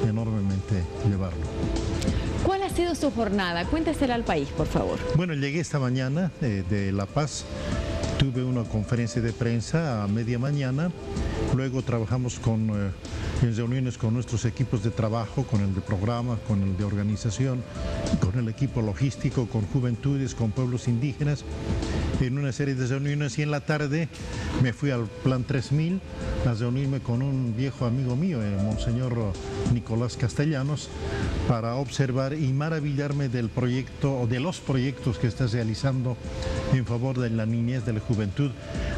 enormemente llevarlo. ¿Cuál ha sido su jornada? Cuéntesela al país, por favor. Bueno, llegué esta mañana de La Paz, tuve una conferencia de prensa a media mañana, luego trabajamos en reuniones con nuestros equipos de trabajo, con el de programa, con el de organización, con el equipo logístico, con juventudes, con pueblos indígenas, en una serie de reuniones, y en la tarde me fui al Plan 3000 a reunirme con un viejo amigo mío, el Monseñor Nicolás Castellanos, para observar y maravillarme del proyecto o de los proyectos que está realizando en favor de la niñez, de la juventud,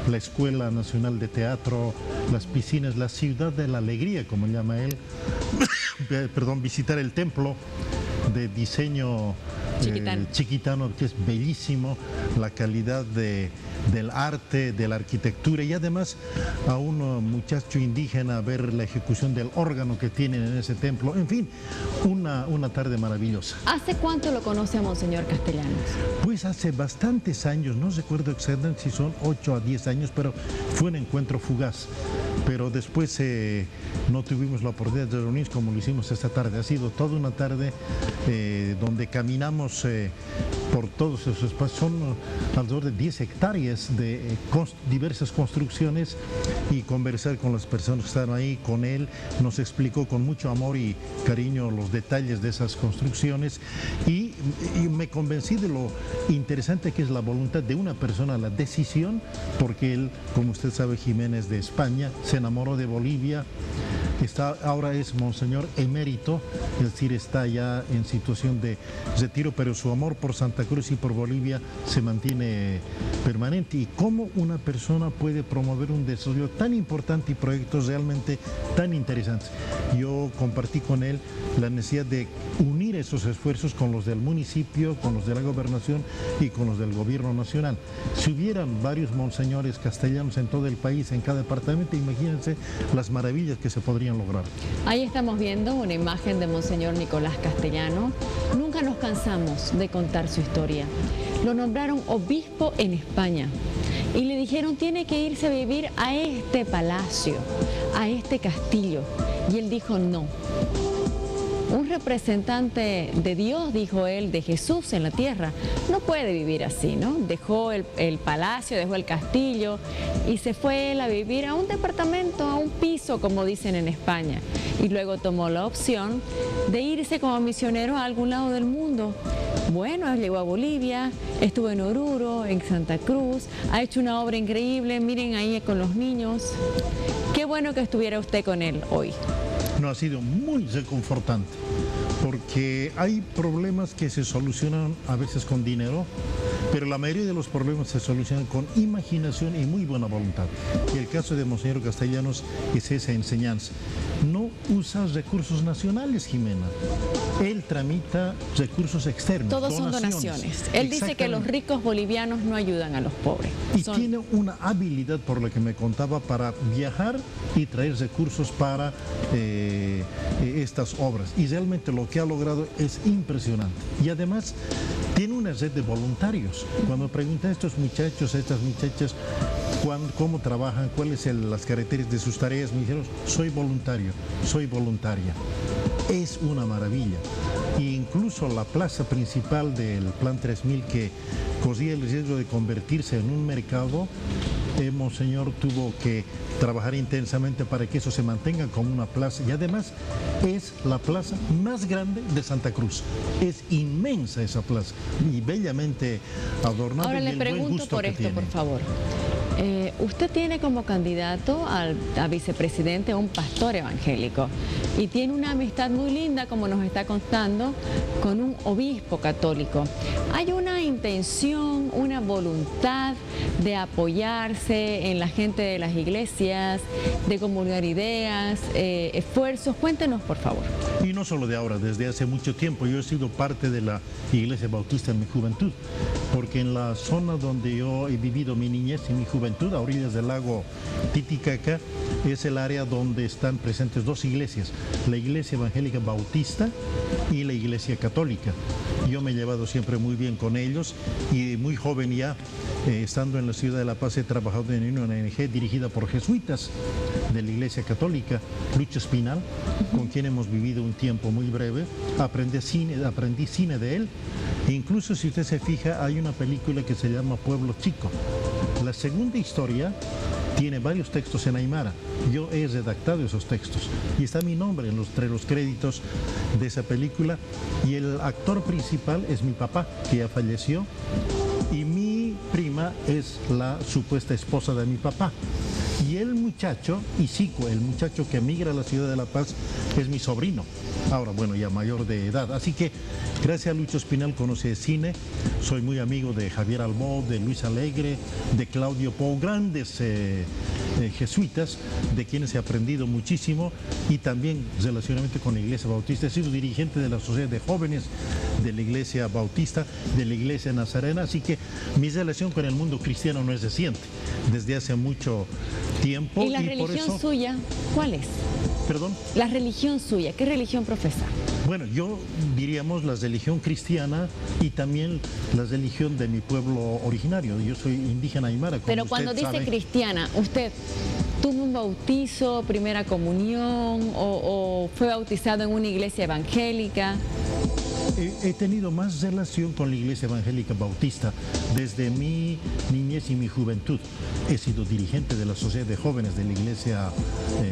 la Escuela Nacional de Teatro, las piscinas, la Ciudad de la Alegría, como llama él, perdón, visitar el templo de diseño chiquitano, que es bellísimo, la calidad del arte, de la arquitectura, y además a un muchacho indígena ver la ejecución del órgano que tienen en ese templo. En fin, una tarde maravillosa. ¿Hace cuánto lo conoce a Monseñor Castellanos? Pues hace bastantes años, no recuerdo exactamente si son 8 a 10 años, pero fue un encuentro fugaz. Pero después no tuvimos la oportunidad de reunirnos como lo hicimos esta tarde. Ha sido toda una tarde donde caminamos por todos esos espacios. Son alrededor de 10 hectáreas de diversas construcciones, y conversar con las personas que estaban ahí, con él, nos explicó con mucho amor y cariño los detalles de esas construcciones, y me convencí de lo interesante que es la voluntad de una persona, la decisión, porque él, como usted sabe, Jiménez, de España, se enamoró de Bolivia, ahora es monseñor emérito, es decir, está ya en situación de retiro, pero su amor por Santa Cruz y por Bolivia se mantiene permanente. Y cómo una persona puede promover un desarrollo tan importante y proyectos realmente tan interesantes. Yo compartí con él la necesidad de unir esos esfuerzos con los del municipio, con los de la gobernación y con los del gobierno nacional. Si hubieran varios monseñores castellanos en todo el país, en cada departamento, imagínense las maravillas que se podrían lograr. Ahí estamos viendo una imagen de Monseñor Nicolás Castellano. Nunca nos cansamos de contar su historia. Lo nombraron obispo en España y le dijeron: tiene que irse a vivir a este palacio, a este castillo. Y él dijo: no. Un representante de Dios, dijo él, de Jesús en la tierra, no puede vivir así, ¿no? Dejó el palacio, dejó el castillo y se fue él a vivir a un departamento, a un piso, como dicen en España. Y luego tomó la opción de irse como misionero a algún lado del mundo. Bueno, él llegó a Bolivia, estuvo en Oruro, en Santa Cruz, ha hecho una obra increíble, miren ahí con los niños. Qué bueno que estuviera usted con él hoy. No, ha sido muy reconfortante, porque hay problemas que se solucionan a veces con dinero, pero la mayoría de los problemas se solucionan con imaginación y muy buena voluntad. Y el caso de Monseñor Castellanos es esa enseñanza. No usa recursos nacionales, Jimena. Él tramita recursos externos. Todos son donaciones. Él dice que los ricos bolivianos no ayudan a los pobres. Y tiene una habilidad, por lo que me contaba, para viajar y traer recursos para estas obras. Y realmente lo que ha logrado es impresionante. Y además tiene una red de voluntarios. Cuando pregunté a estos muchachos, a estas muchachas, cómo trabajan, cuáles son las características de sus tareas, me dijeron: soy voluntario, soy voluntaria. Es una maravilla. E incluso la plaza principal del Plan 3000, que corría el riesgo de convertirse en un mercado, Monseñor tuvo que trabajar intensamente para que eso se mantenga como una plaza, y además es la plaza más grande de Santa Cruz. Es inmensa esa plaza y bellamente adornada. Ahora le pregunto por esto, por favor. Usted tiene como candidato a vicepresidente a un pastor evangélico y tiene una amistad muy linda, como nos está contando, con un obispo católico. ¿Hay una intención, una voluntad de apoyarse en la gente de las iglesias, de comunicar ideas, esfuerzos? Cuéntenos, por favor. Y no solo de ahora, desde hace mucho tiempo. Yo he sido parte de la Iglesia Bautista en mi juventud, porque en la zona donde yo he vivido mi niñez y mi juventud, a orillas del lago Titicaca, es el área donde están presentes dos iglesias, la Iglesia Evangélica Bautista y la Iglesia Católica. Yo me he llevado siempre muy bien con ellos, y muy joven ya Estando en la ciudad de La Paz he trabajado en una ONG dirigida por jesuitas de la Iglesia Católica, Lucho Espinal, con quien hemos vivido un tiempo muy breve. Aprendí cine de él. E incluso si usted se fija, hay una película que se llama Pueblo Chico. La segunda historia tiene varios textos en aymara. Yo he redactado esos textos y está mi nombre entre los créditos de esa película. Y el actor principal es mi papá, que ya falleció, y mi prima es la supuesta esposa de mi papá. Y el muchacho, Isico, el muchacho que emigra a la ciudad de La Paz, es mi sobrino. Ahora, bueno, ya mayor de edad. Así que, gracias a Lucho Espinal conocí el cine. Soy muy amigo de Javier Albó, de Luis Alegre, de Claudio Pou, grandes jesuitas, de quienes he aprendido muchísimo, y también relacionamiento con la Iglesia Bautista. He sido dirigente de la Sociedad de Jóvenes de la Iglesia Bautista, de la Iglesia Nazarena, así que mi relación con el mundo cristiano no es reciente, desde hace mucho tiempo. ¿Y la religión suya cuál es? ¿Perdón? La religión suya, ¿qué religión profesa? Bueno, yo diríamos la religión cristiana y también la religión de mi pueblo originario. Yo soy indígena aymara. Pero cuando dice cristiana, ¿usted tuvo un bautizo, primera comunión o fue bautizado en una iglesia evangélica? He tenido más relación con la Iglesia Evangélica Bautista desde mi niñez y mi juventud. He sido dirigente de la Sociedad de Jóvenes de la Iglesia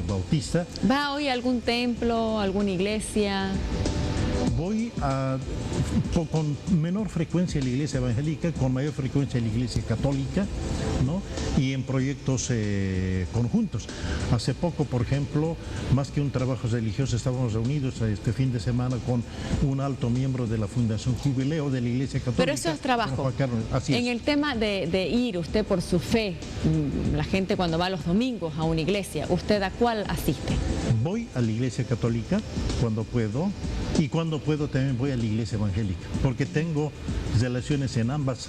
Bautista. ¿Va hoy a algún templo, alguna iglesia? Voy con menor frecuencia a la Iglesia Evangélica, con mayor frecuencia a la Iglesia Católica, ¿no? Y en proyectos conjuntos. Hace poco, por ejemplo, más que un trabajo religioso, estábamos reunidos este fin de semana con un alto miembro de la Fundación Jubileo de la Iglesia Católica. Pero eso es trabajo. Así es. En el tema de ir usted por su fe, la gente cuando va los domingos a una iglesia, ¿usted a cuál asiste? Voy a la Iglesia Católica cuando puedo, y cuando puedo también voy a la Iglesia Evangélica, porque tengo relaciones en ambas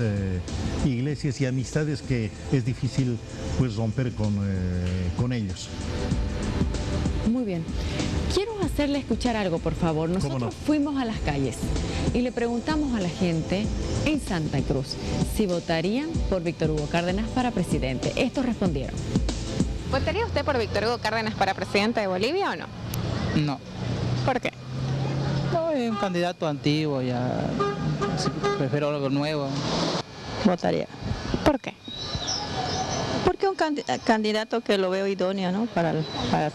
iglesias y amistades que es difícil pues romper con ellos. Muy bien. Quiero hacerle escuchar algo, por favor. Nosotros fuimos a las calles y le preguntamos a la gente en Santa Cruz si votarían por Víctor Hugo Cárdenas para presidente. Estos respondieron. ¿Votaría usted por Víctor Hugo Cárdenas para presidente de Bolivia o no? No. ¿Por qué? No, es un candidato antiguo, ya prefiero algo nuevo. Votaría. ¿Por qué? Porque un candidato que lo veo idóneo, ¿no? para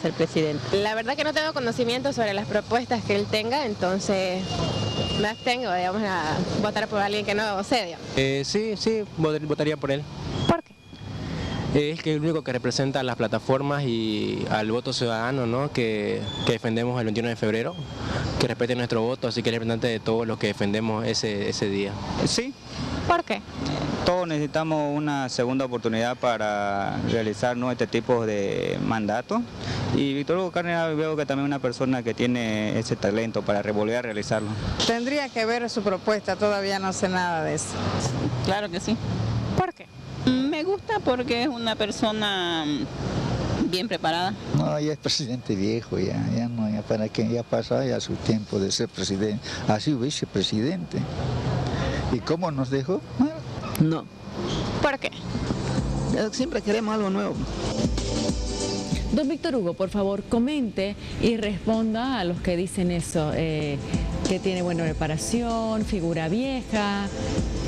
ser presidente. La verdad que no tengo conocimiento sobre las propuestas que él tenga, entonces me abstengo, digamos, a votar por alguien que no sé, digamos. Sí, votaría por él. ¿Por qué? Es que es el único que representa a las plataformas y al voto ciudadano, ¿no? que defendemos el 21 de febrero, que respete nuestro voto, así que es el representante de todos los que defendemos ese día. Sí, ¿Por qué? todos necesitamos una segunda oportunidad para realizar, ¿no?, este tipo de mandato. Y Víctor Hugo Cárdenas veo que también es una persona que tiene ese talento para volver a realizarlo. Tendría que ver su propuesta, todavía no sé nada de eso. Claro que sí. ¿Por qué? Me gusta porque es una persona bien preparada. No, ya es presidente viejo, ya no, ya para qué, ya pasó ya su tiempo de ser presidente, así vicepresidente. ¿Y cómo nos dejó? No, ¿Por qué? siempre queremos algo nuevo. Don Víctor Hugo, por favor, comente y responda a los que dicen eso, que tiene buena preparación, figura vieja.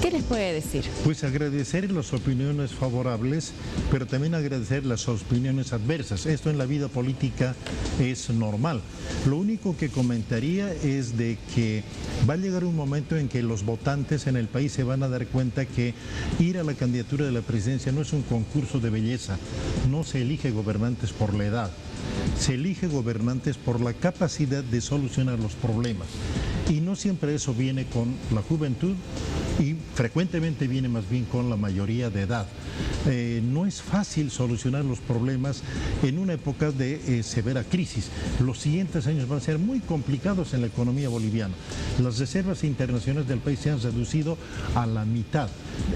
¿Qué les puede decir? Pues agradecer las opiniones favorables, pero también agradecer las opiniones adversas. Esto en la vida política es normal. Lo único que comentaría es de que va a llegar un momento en que los votantes en el país se van a dar cuenta que ir a la candidatura de la presidencia no es un concurso de belleza. No se elige gobernantes por la edad. Se elige gobernantes por la capacidad de solucionar los problemas. Y no siempre eso viene con la juventud y frecuentemente viene más bien con la mayoría de edad. No es fácil solucionar los problemas en una época de severa crisis. Los siguientes años van a ser muy complicados en la economía boliviana. Las reservas internacionales del país se han reducido a la mitad.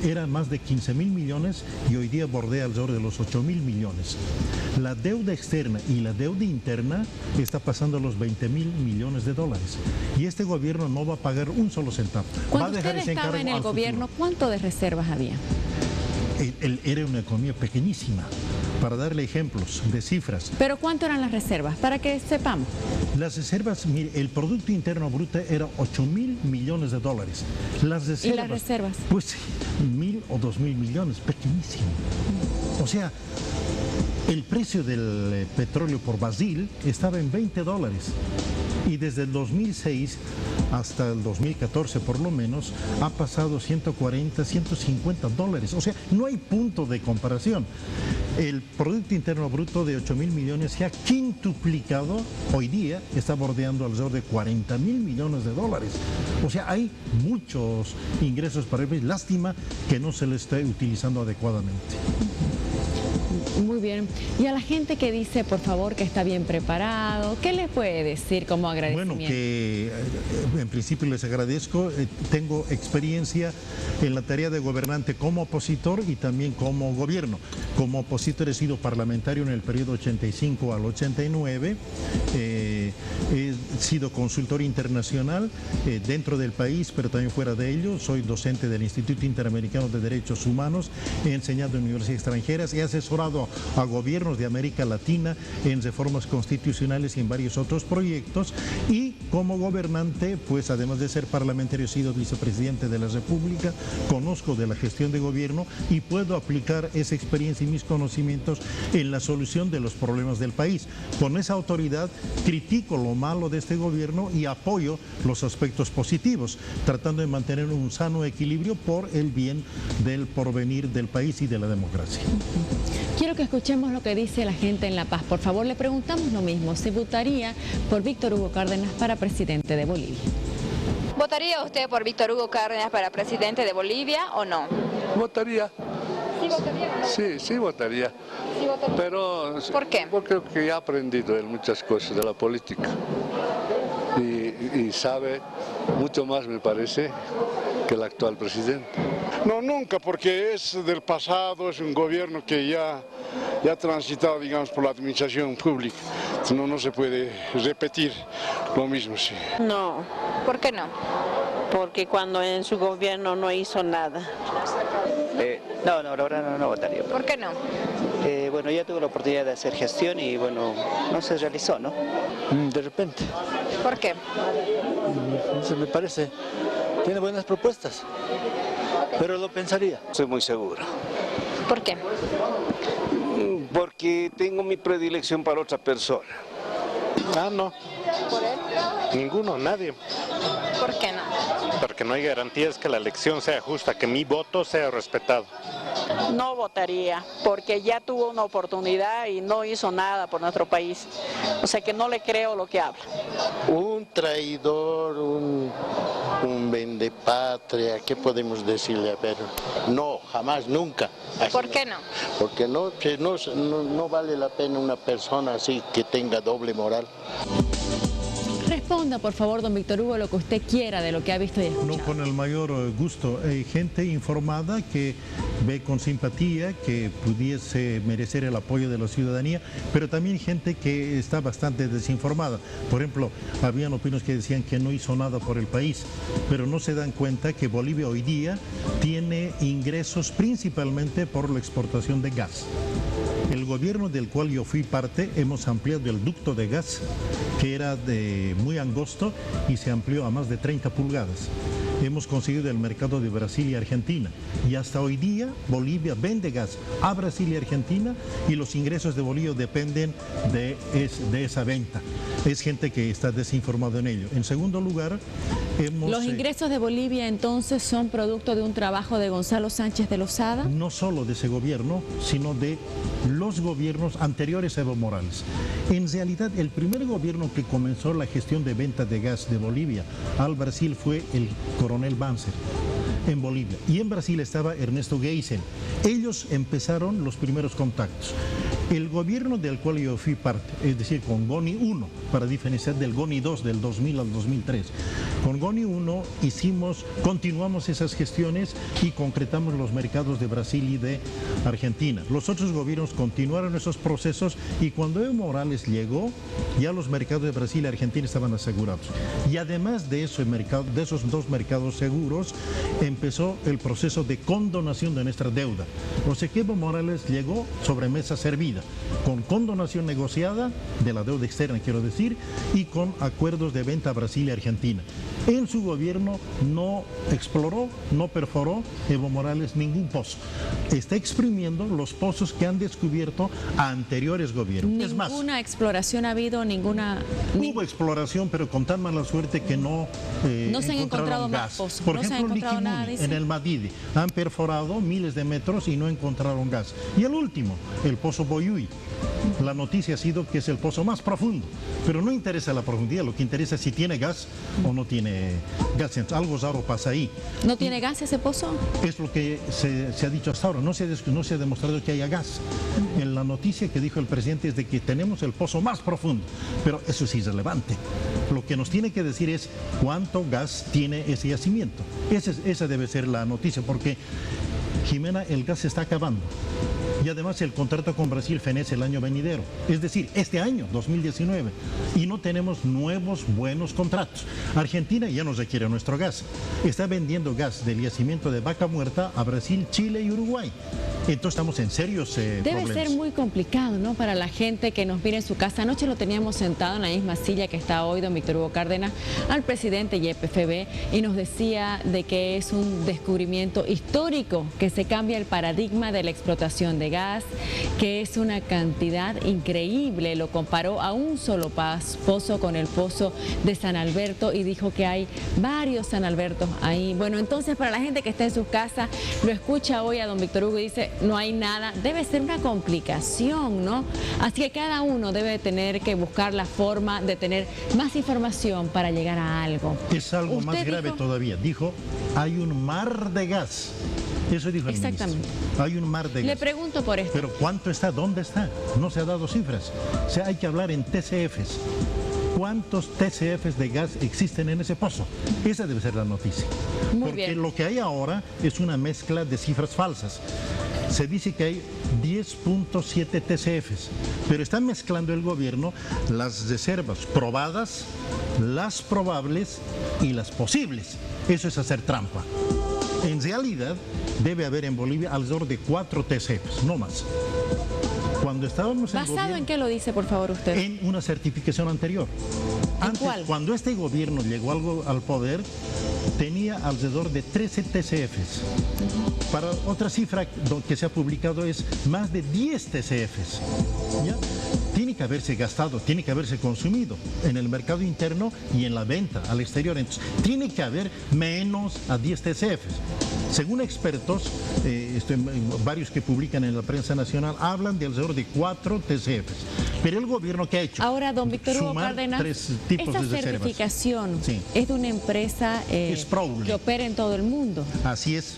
Eran más de 15.000 millones y hoy día bordea alrededor de los 8.000 millones. La deuda externa y la deuda interna está pasando a los 20.000 millones de dólares. Y este gobierno no va a pagar un solo centavo. Va a Cuando dejar usted ese estaba encargo en el al gobierno, futuro. ¿cuánto de reservas había? era una economía pequeñísima. Para darle ejemplos de cifras. ¿Pero cuánto eran las reservas? Para que sepamos. Las reservas, mire, el Producto Interno Bruto era 8.000 millones de dólares. Las reservas, ¿y las reservas? Pues 1.000 o 2.000 millones, pequeñísimo. O sea, el precio del petróleo por barril estaba en $20. Y desde el 2006 hasta el 2014 por lo menos ha pasado $140, $150. O sea, no hay punto de comparación. El Producto Interno Bruto de 8.000 millones se ha quintuplicado, hoy día está bordeando alrededor de $40.000 millones. O sea, hay muchos ingresos para el país. Lástima que no se le esté utilizando adecuadamente. Muy bien. Y a la gente que dice, por favor, que está bien preparado, ¿qué les puede decir como agradecimiento? Bueno, que en principio les agradezco. Tengo experiencia en la tarea de gobernante como opositor y también como gobierno. Como opositor he sido parlamentario en el periodo 85 al 89. He sido consultor internacional dentro del país, pero también fuera de ello. Soy docente del Instituto Interamericano de Derechos Humanos. He enseñado en universidades extranjeras. He asesorado a gobiernos de América Latina en reformas constitucionales y en varios otros proyectos, y como gobernante, pues además de ser parlamentario, he sido vicepresidente de la República, conozco de la gestión de gobierno y puedo aplicar esa experiencia y mis conocimientos en la solución de los problemas del país. Con esa autoridad critico lo malo de este gobierno y apoyo los aspectos positivos, tratando de mantener un sano equilibrio por el bien del porvenir del país y de la democracia. Quiero que escuchemos lo que dice la gente en La Paz. Por favor, le preguntamos lo mismo. ¿Se votaría por Víctor Hugo Cárdenas para presidente de Bolivia? ¿Votaría usted por Víctor Hugo Cárdenas para presidente de Bolivia o no? Votaría. ¿Sí votaría o no? Sí votaría. ¿Sí votaría? Pero, ¿por qué? Porque he aprendido en muchas cosas de la política. Y sabe mucho más, me parece, que el actual presidente. No, nunca, porque es del pasado, es un gobierno que ya ha transitado, digamos, por la administración pública. No se puede repetir lo mismo, sí. No. ¿Por qué no? Porque cuando en su gobierno no hizo nada. No, la verdad no votaría. ¿Por qué no? Bueno, ya tuve la oportunidad de hacer gestión y bueno, no se realizó, ¿no? De repente. ¿Por qué? No sé, me parece. Tiene buenas propuestas, pero lo pensaría. Soy muy seguro. ¿Por qué? Porque tengo mi predilección para otra persona. Ah, no. ¿Por él? Ninguno, nadie. ¿Por qué no? Porque no hay garantías que la elección sea justa, que mi voto sea respetado. No votaría, porque ya tuvo una oportunidad y no hizo nada por nuestro país. O sea que no le creo lo que habla. Un traidor, un vendepatria, ¿qué podemos decirle? A ver, no, jamás, nunca. ¿Por qué no? Porque no vale la pena una persona así que tenga doble moral. Responda, por favor, don Víctor Hugo, lo que usted quiera de lo que ha visto y escuchado. No, con el mayor gusto. Hay gente informada que ve con simpatía que pudiese merecer el apoyo de la ciudadanía, pero también gente que está bastante desinformada. Por ejemplo, habían opiniones que decían que no hizo nada por el país, pero no se dan cuenta que Bolivia hoy día tiene ingresos principalmente por la exportación de gas. El gobierno del cual yo fui parte, hemos ampliado el ducto de gas, que era muy angosto, y se amplió a más de 30 pulgadas. Hemos conseguido el mercado de Brasil y Argentina, y hasta hoy día Bolivia vende gas a Brasil y Argentina, y los ingresos de Bolivia dependen de esa venta. Es gente que está desinformada en ello. En segundo lugar, ¿los ingresos de Bolivia entonces son producto de un trabajo de Gonzalo Sánchez de Lozada? No solo de ese gobierno, sino de los gobiernos anteriores a Evo Morales. En realidad, el primer gobierno que comenzó la gestión de venta de gas de Bolivia al Brasil fue el coronel Banzer en Bolivia, y en Brasil estaba Ernesto Geisel. Ellos empezaron los primeros contactos. El gobierno del cual yo fui parte, es decir, con GONI 1, para diferenciar del GONI 2 del 2000 al 2003, con GONI 1 continuamos esas gestiones y concretamos los mercados de Brasil y de Argentina. Los otros gobiernos continuaron esos procesos y cuando Evo Morales llegó, ya los mercados de Brasil y Argentina estaban asegurados. Y además de eso, de esos dos mercados seguros, empezó el proceso de condonación de nuestra deuda. O sea que Evo Morales llegó sobre mesa servida, con condonación negociada de la deuda externa, quiero decir, y con acuerdos de venta a Brasil y Argentina. En su gobierno no exploró, no perforó Evo Morales ningún pozo. Está exprimiendo los pozos que han descubierto a anteriores gobiernos. Es más, ¿ninguna exploración ha habido? Hubo exploración, pero con tan mala suerte que no se han encontrado gas. más pozos. Por no ejemplo, se ha encontrado nada, en el Madide han perforado miles de metros y no encontraron gas. Y el último, el pozo Boyuy. La noticia ha sido que es el pozo más profundo, pero no interesa la profundidad, lo que interesa es si tiene gas o no tiene gas. Entonces, algo raro pasa ahí. ¿No tiene gas ese pozo? Es lo que se ha dicho hasta ahora, no se ha demostrado que haya gas. En la noticia que dijo el presidente es de que tenemos el pozo más profundo, pero eso es irrelevante. Lo que nos tiene que decir es cuánto gas tiene ese yacimiento. Esa debe ser la noticia, porque Jimena, el gas se está acabando. Y además el contrato con Brasil fenece el año venidero, es decir, este año, 2019, y no tenemos nuevos buenos contratos. Argentina ya no requiere nuestro gas, está vendiendo gas del yacimiento de Vaca Muerta a Brasil, Chile y Uruguay. Entonces estamos en serios problemas. Debe ser muy complicado, ¿no?, para la gente que nos mira en su casa. Anoche lo teníamos sentado en la misma silla que está hoy don Víctor Hugo Cárdenas, al presidente YPFB, y nos decía de que es un descubrimiento histórico, que se cambia el paradigma de la explotación de gas, que es una cantidad increíble. Lo comparó a un solo pozo con el pozo de San Alberto y dijo que hay varios San Albertos ahí. Bueno, entonces para la gente que está en sus casas, lo escucha hoy a don Víctor Hugo y dice, no hay nada, debe ser una complicación, ¿no? Así que cada uno debe tener que buscar la forma de tener más información para llegar a algo. Es algo más grave todavía. Dijo, hay un mar de gas. Eso dijo el ministro. Hay un mar de gas. Le pregunto por esto. Pero ¿cuánto está? ¿Dónde está? No se ha dado cifras. O sea, hay que hablar en TCFs. ¿Cuántos TCFs de gas existen en ese pozo? Esa debe ser la noticia. Porque lo que hay ahora es una mezcla de cifras falsas. Se dice que hay 10.7 TCFs, pero está mezclando el gobierno las reservas probadas, las probables y las posibles. Eso es hacer trampa. En realidad, debe haber en Bolivia alrededor de 4 TCFs, no más. Cuando estábamos en ¿Basado gobierno, en qué lo dice, por favor, usted? En una certificación anterior. ¿En cuál? Cuando este gobierno llegó al poder, tenía alrededor de 13 TCFs. Para otra cifra que se ha publicado es más de 10 TCFs. ¿Ya? Tiene que haberse gastado, tiene que haberse consumido en el mercado interno y en la venta al exterior. Entonces, tiene que haber menos a 10 TCFs. Según expertos, varios que publican en la prensa nacional, hablan de alrededor de 4 TCFs. Pero el gobierno, ¿qué ha hecho? Ahora, don Víctor Hugo Cárdenas, esta certificación es de una empresa que opera en todo el mundo. Así es.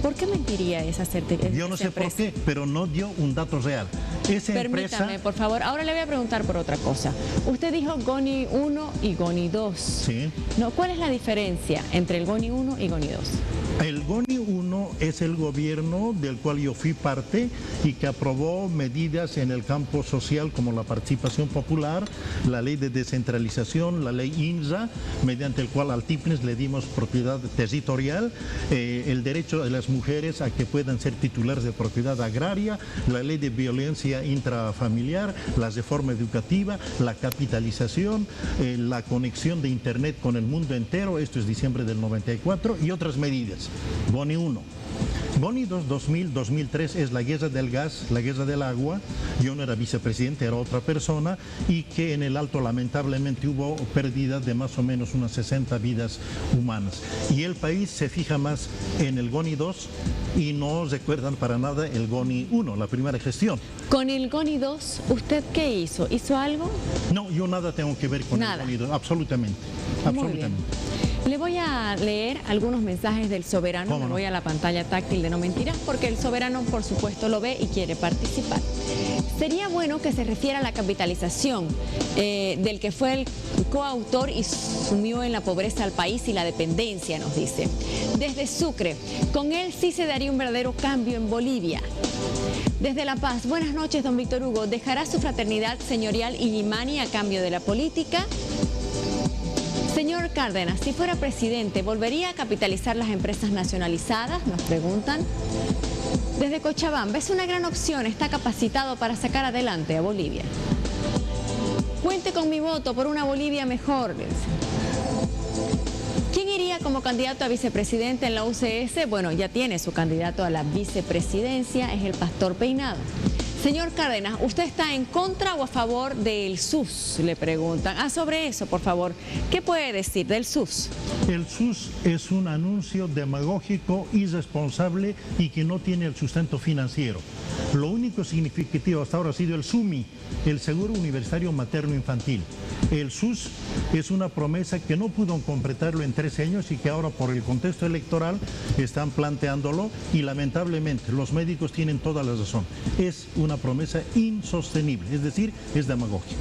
¿Por qué mentiría esa certificación? Yo no sé por qué, pero no dio un dato real. Permítame, por favor. Ahora le voy a preguntar por otra cosa. Usted dijo GONI 1 y GONI 2. Sí. No, ¿cuál es la diferencia entre el GONI 1 y GONI 2? El GONI 1 es el gobierno del cual yo fui parte y que aprobó medidas en el campo social como la participación popular, la ley de descentralización, la ley INSA, mediante el cual al TIPNES le dimos propiedad territorial, el derecho de las mujeres a que puedan ser titulares de propiedad agraria, la ley de violencia intrafamiliar, la reforma educativa, la capitalización, la conexión de Internet con el mundo entero, esto es diciembre del 94, y otras medidas. GONI 1. GONI 2, 2000-2003 es la guerra del gas, la guerra del agua. Yo no era vicepresidente, era otra persona, y que en el Alto lamentablemente hubo pérdida de más o menos unas 60 vidas humanas. Y el país se fija más en el GONI 2 y no recuerdan para nada el GONI 1, la primera gestión. Con el GONI 2, ¿usted qué hizo? ¿Hizo algo? No, yo nada tengo que ver con el GONI 2, absolutamente. Muy bien. Le voy a leer algunos mensajes del Soberano. Me voy a la pantalla táctil de No Mentiras, porque el Soberano, por supuesto, lo ve y quiere participar. Sería bueno que se refiera a la capitalización del que fue el coautor y sumió en la pobreza al país y la dependencia, nos dice. Desde Sucre, con él sí se daría un verdadero cambio en Bolivia. Desde La Paz, buenas noches, don Víctor Hugo. ¿Dejará su fraternidad señorial y Illimani a cambio de la política? Señor Cárdenas, si fuera presidente, ¿volvería a capitalizar las empresas nacionalizadas? Nos preguntan. Desde Cochabamba, es una gran opción, está capacitado para sacar adelante a Bolivia. Cuente con mi voto por una Bolivia mejor. ¿Quién iría como candidato a vicepresidente en la UCS? Bueno, ya tiene su candidato a la vicepresidencia, es el Pastor Peinado. Señor Cárdenas, ¿usted está en contra o a favor del SUS? Le preguntan. Sobre eso, por favor, ¿qué puede decir del SUS? El SUS es un anuncio demagógico, irresponsable y que no tiene el sustento financiero. Lo único significativo hasta ahora ha sido el SUMI, el Seguro Universitario Materno Infantil. El SUS es una promesa que no pudo completarlo en 13 años y que ahora por el contexto electoral están planteándolo y lamentablemente los médicos tienen toda la razón. Es una promesa insostenible, es decir, es demagógico.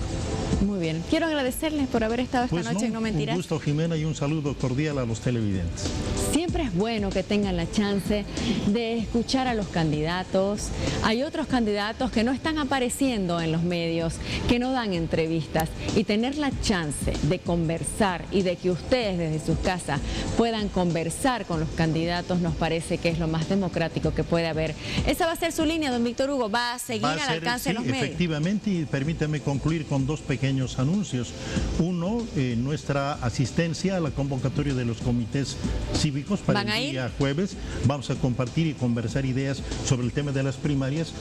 Muy bien. Quiero agradecerles por haber estado esta noche en No Mentiras. Un gusto, Jimena, y un saludo cordial a los televidentes. Siempre es bueno que tengan la chance de escuchar a los candidatos. Hay otros candidatos que no están apareciendo en los medios, que no dan entrevistas, y tener la chance de conversar y de que ustedes desde sus casas puedan conversar con los candidatos nos parece que es lo más democrático que puede haber. Esa va a ser su línea, don Víctor Hugo. ¿Va a seguir al alcance de los medios? Efectivamente, y permítame concluir con dos pequeños anuncios. Uno, nuestra asistencia a la convocatoria de los comités cívicos para el día jueves. Vamos a compartir y conversar ideas sobre el tema de las primarias,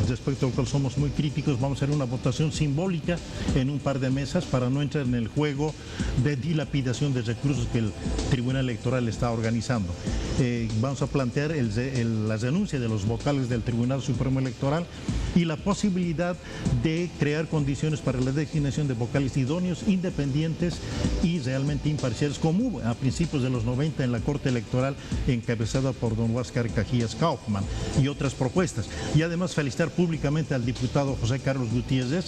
respecto al cual somos muy críticos. Vamos a hacer una votación simbólica en un par de mesas para no entrar en el juego de dilapidación de recursos que el Tribunal Electoral está organizando. Vamos a plantear la renuncia de los vocales del Tribunal Supremo Electoral y la posibilidad de crear condiciones para la designación de vocales idóneos, independientes y realmente imparciales, como hubo a principios de los 90 en la Corte Electoral encabezada por don Huáscar Cajías Kaufmann y otras propuestas. Y además felicitar públicamente al diputado José Carlos Gutiérrez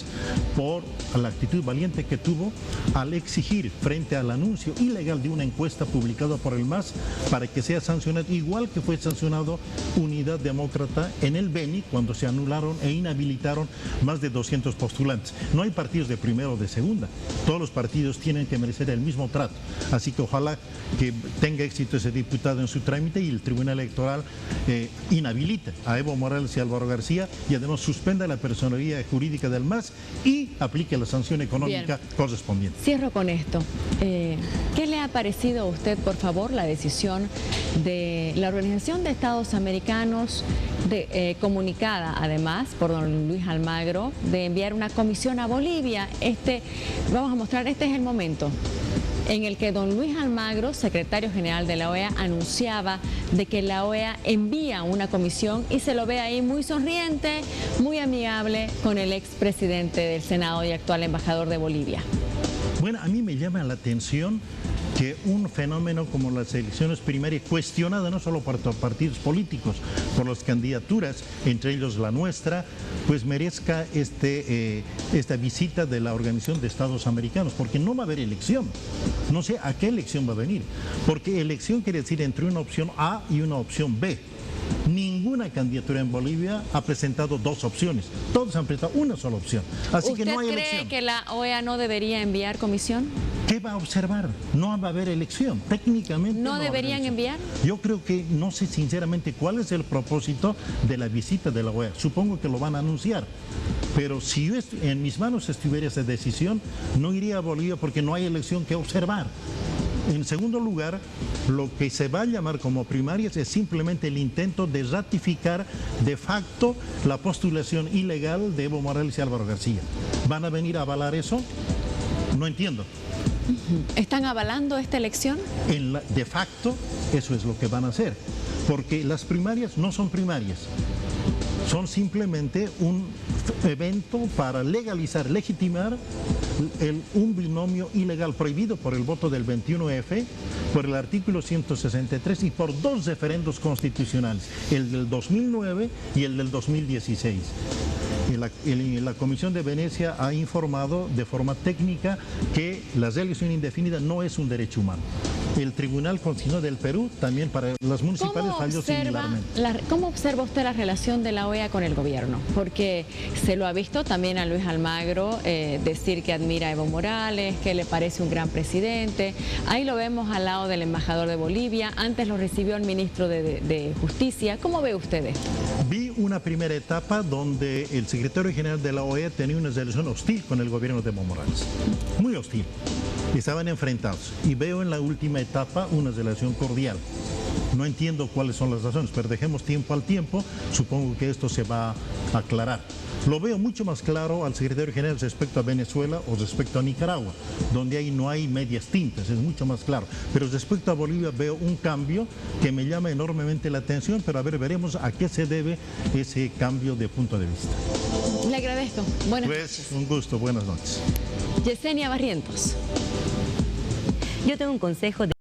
por la actitud valiente que tuvo al exigir frente al anuncio ilegal de una encuesta publicada por el MAS para que sea sancionado, igual que fue sancionado Unidad Demócrata en el Beni cuando se anularon e inhabilitaron más de 200 postulantes. No hay partidos de primera o de segunda, todos los partidos tienen que merecer el mismo trato, así que ojalá que tenga éxito ese diputado en su trámite y el Tribunal Electoral inhabilite a Evo Morales y Álvaro García y además suspenda la personería jurídica del MAS y aplique la sanción económica correspondiente. Cierro con esto. ¿Qué le ha parecido a usted, por favor, la decisión de la Organización de Estados Americanos, comunicada además por don Luis Almagro, de enviar una comisión a Bolivia? Vamos a mostrar, este es el momento en el que don Luis Almagro, secretario general de la OEA, anunciaba de que la OEA envía una comisión y se lo ve ahí muy sonriente, muy amigable con el expresidente del Senado y actual embajador de Bolivia. Bueno, a mí me llama la atención que un fenómeno como las elecciones primarias, cuestionada no solo por partidos políticos, por las candidaturas, entre ellos la nuestra, pues merezca esta visita de la Organización de Estados Americanos, porque no va a haber elección. No sé a qué elección va a venir, porque elección quiere decir entre una opción A y una opción B. Ninguna candidatura en Bolivia ha presentado dos opciones, todos han presentado una sola opción, así que no hay elección. ¿Usted cree que la OEA no debería enviar comisión? ¿Qué va a observar? No va a haber elección, técnicamente. ¿No deberían enviar? Yo creo que no sé sinceramente cuál es el propósito de la visita de la OEA, supongo que lo van a anunciar, pero si en mis manos estuviera esa decisión, no iría a Bolivia porque no hay elección que observar. En segundo lugar, lo que se va a llamar como primarias es simplemente el intento de ratificar de facto la postulación ilegal de Evo Morales y Álvaro García. ¿Van a venir a avalar eso? No entiendo. ¿Están avalando esta elección? De facto, eso es lo que van a hacer, porque las primarias no son primarias. Son simplemente un evento para legalizar, legitimar un binomio ilegal prohibido por el voto del 21F, por el artículo 163 y por 2 referendos constitucionales, el del 2009 y el del 2016. La Comisión de Venecia ha informado de forma técnica que la reelección indefinida no es un derecho humano. El Tribunal Constitucional del Perú también para las municipales falló similarmente. ¿Cómo observa usted la relación de la OEA con el gobierno? Porque se lo ha visto también a Luis Almagro decir que admira a Evo Morales, que le parece un gran presidente. Ahí lo vemos al lado del embajador de Bolivia. Antes lo recibió el ministro de Justicia. ¿Cómo ve usted esto? Vi una primera etapa donde el secretario general de la OEA tenía una relación hostil con el gobierno de Evo Morales. Muy hostil. Estaban enfrentados. Y veo en la última etapa una relación cordial. No entiendo cuáles son las razones, pero dejemos tiempo al tiempo. Supongo que esto se va a aclarar. Lo veo mucho más claro al secretario general respecto a Venezuela o respecto a Nicaragua, donde ahí no hay medias tintas, es mucho más claro. Pero respecto a Bolivia veo un cambio que me llama enormemente la atención, pero a ver, veremos a qué se debe ese cambio de punto de vista. Le agradezco. Buenas noches. Un gusto, buenas noches. Yesenia Barrientos. Yo tengo un consejo de